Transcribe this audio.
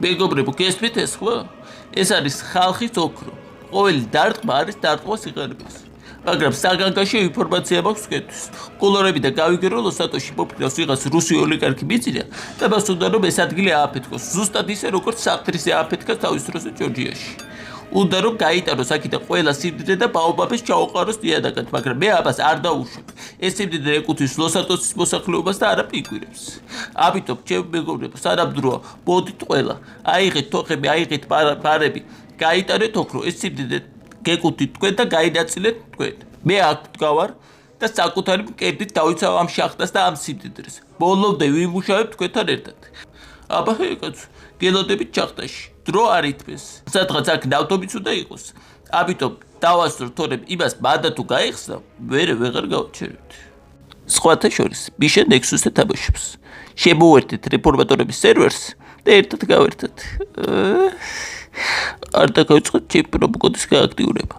მეგობრებო, გესმით ეს ხო? ეს არის ხალხის ოქრო. ყოველი დარტყმა არის დარტყმა სიღარიბეს. მაგრამ საგანგაშო ინფორმაცია მაქვს თქვენთვის. კულორები და გავიგერო ლოს-სანტოში მოფრინავს ვიღაც რუსი ოლიგარქი მიწირა და მას უნდა რომ ეს ადგილი ააფეთქოს. ზუსტად ისე როგორც საფრთხე ააფეთქა თავის დროზე ჯორჯიაში. უნდა რომ გაიტანოს აქედან ყველა სიმდიდრე და ბაობაბეს ჩაუყაროს ნიადაგად, მაგრამ მე ამას არ დავუშვებ. ეს სიმდიდრე ეკუთვნის ლოს-სანტოსის მოსახლეობას და არა პინგვინებს. ამიტომ ჩემი მეგობრებო, სანამდროა, მოდით ყველა, აიღეთ თოხები, აიღეთ ბარები, გაიტანეთ ოქრო, ეს სიმდიდრე გეკუთვნით თქვენ და გაინაწილეთ თქვენ. მე აქ ვდგავარ და საკუთარი მკერდით დავიცავ ამ შახტას და ამ სიმდიდრეს. ბოლომდე ვიმუშავებ თქვენთან ერთად. აბა კაცო, გელოდებით ჩახტაში. დრო არ ითმეს. სადღაც აქ ნავთობიც უნდა იყოს. ამიტომ დავასწორ თორემ იმას მანდა თუ გაიხსნა, მერე ვეღარ გავჩერებთ. სხვათა შორის, მიშა ნექსუსზე თამაშობს. შემოვერთეთ რეფორმატორების სერვერს და ერთად გავერთოთ. არ დაგავიწყოთ ჩემი პრომოკოდის გააქტიურება.